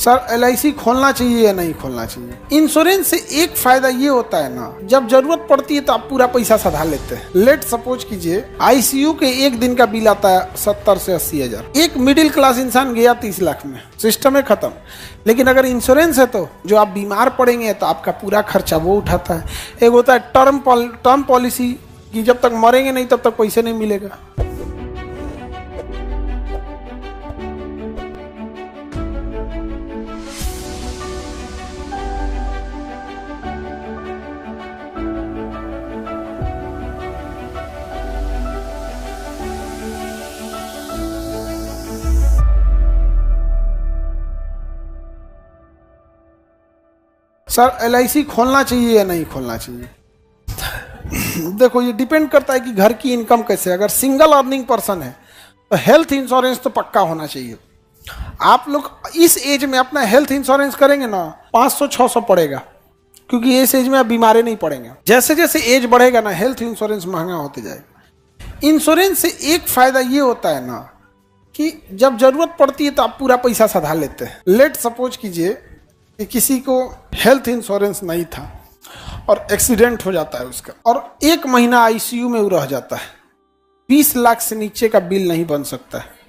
Sir LIC खोलना चाहिए या नहीं खोलना चाहिए? इंश्योरेंस से एक फायदा ये होता है ना, जब जरूरत पड़ती है तो आप पूरा पैसा सधा लेते हैं। लेट सपोज कीजिए आईसीयू के एक दिन का बिल आता है 70 से 80 हजार। एक मिडिल क्लास इंसान गया 30 लाख में, सिस्टम है खत्म। लेकिन अगर इंश्योरेंस है तो जो आप बीमार पड़ेंगे तो आपका पूरा खर्चा वो उठाता है। एक होता है टर्म पॉलिसी कि जब तक मरेंगे नहीं तब तक पैसे नहीं मिलेगा। सर एलआईसी खोलना चाहिए या नहीं खोलना चाहिए? देखो ये डिपेंड करता है कि घर की इनकम कैसे है। अगर सिंगल अर्निंग पर्सन है तो हेल्थ इंश्योरेंस तो पक्का होना चाहिए। आप लोग इस एज में अपना हेल्थ इंश्योरेंस करेंगे ना 500-600 पड़ेगा, क्योंकि इस एज में आप बीमारी नहीं पड़ेंगे। जैसे जैसे एज बढ़ेगा ना हेल्थ इंश्योरेंस महंगा होते जाएगा। इंश्योरेंस से एक फायदा ये होता है ना कि जब जरूरत पड़ती है तो आप पूरा पैसा सधा लेते हैं। लेट सपोज कीजिए कि किसी को हेल्थ इंश्योरेंस नहीं था और एक्सीडेंट हो जाता है उसका, और 1 महीना आईसीयू में वो रह जाता है। 20 लाख से नीचे का बिल नहीं बन सकता है।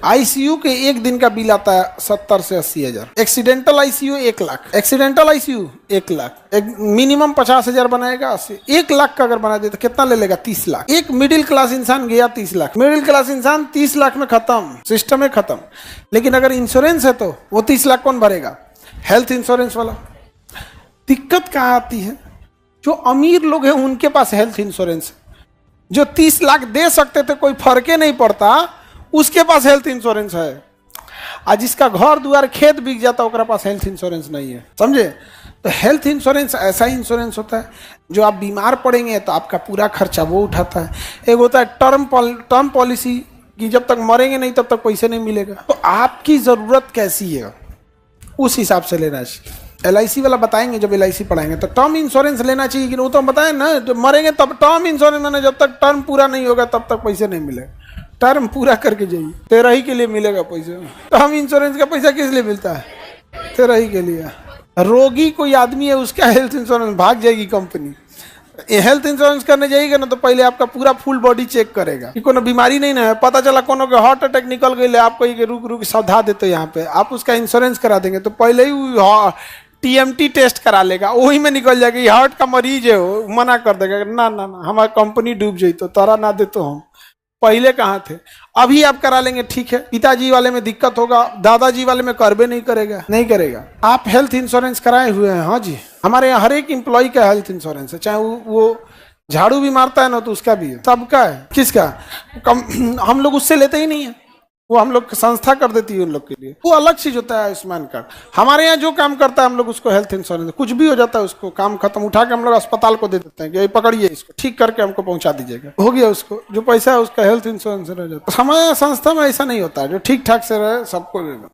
आईसीयू के एक दिन का बिल आता है 70 से 80 हजार। Accidental ICU 1 lakh, accidental ICU 1 lakh, एक मिनिमम 50 हजार बनाएगा। 1 लाख का अगर बना दे तो कितना ले लेगा? 30 लाख। एक मिडिल क्लास इंसान गया 30 लाख, मिडिल क्लास इंसान 30 लाख में खत्म, सिस्टम है खत्म। लेकिन अगर इंश्योरेंस है तो वो 30 लाख कौन भरेगा? हेल्थ इंश्योरेंस वाला। दिक्कत कहाँ आती है? जो अमीर लोग हैं उनके पास हेल्थ इंश्योरेंस है। जो 30 लाख दे सकते थे कोई फर्क ही नहीं पड़ता, उसके पास हेल्थ इंश्योरेंस है। आज जिसका घर द्वार खेत बिक जाता है उसके पास हेल्थ इंश्योरेंस नहीं है, समझे? तो हेल्थ इंश्योरेंस ऐसा इंश्योरेंस होता है जो आप बीमार पड़ेंगे तो आपका पूरा खर्चा वो उठाता है। एक होता है टर्म पॉलिसी कि जब तक मरेंगे नहीं तब तक पैसे नहीं मिलेगा। तो आपकी जरूरत कैसी है उस हिसाब से लेना चाहिए। एलआईसी वाला बताएंगे जब एलआईसी पढ़ाएंगे तो टर्म इंश्योरेंस लेना चाहिए कि वो तो हम बताएं ना, जब मरेंगे तब टर्म इंश्योरेंस मैंने जब तक टर्म पूरा नहीं होगा तब तक पैसे नहीं मिलेगा। टर्म पूरा करके जाइए, तेरा ही के लिए मिलेगा पैसे। टर्म इंश्योरेंस का पैसा किस लिए मिलता है? तेरा ही के लिए। रोगी कोई आदमी है उसका हेल्थ इंश्योरेंस भाग जाएगी कंपनी। हेल्थ इंश्योरेंस करने जाइएगा ना तो पहले आपका पूरा फुल बॉडी चेक करेगा कि कोनो बीमारी नहीं ना है। पता चला कोनो के हार्ट अटैक निकल गई, आपको ये रुक सावधा देते यहाँ पे, आप उसका इंश्योरेंस करा देंगे तो पहले ही टीएमटी टेस्ट करा लेगा, वही में निकल जाएगा ये हार्ट का मरीज है, वो मना कर देगा ना ना ना हमारी कंपनी डूब जाई तो तारा ना दे तो हम पहले कहाँ थे। अभी आप करा लेंगे ठीक है, पिताजी वाले में दिक्कत होगा, दादाजी वाले में करबे नहीं करेगा। आप हेल्थ इंश्योरेंस कराए हुए हैं? हाँ जी, हमारे यहाँ हर एक एम्प्लॉय का हेल्थ इंश्योरेंस है, चाहे वो झाड़ू भी मारता है ना तो उसका भी है, सबका है। किसका? हम लोग उससे लेते ही नहीं है, वो हम लोग संस्था कर देती है उन लोग के लिए, वो अलग चीज होता है आयुष्मान कार्ड। हमारे यहाँ जो काम करता है हम लोग उसको हेल्थ इंश्योरेंस, कुछ भी हो जाता है उसको काम खत्म उठा के हम लोग अस्पताल को दे देते हैं कि पकड़िए इसको ठीक करके हमको पहुंचा दीजिएगा, हो गया। उसको जो पैसा है उसका हेल्थ इंश्योरेंस रह जाता है। हमारे संस्था में ऐसा नहीं होता है, जो ठीक ठाक से रहे सबको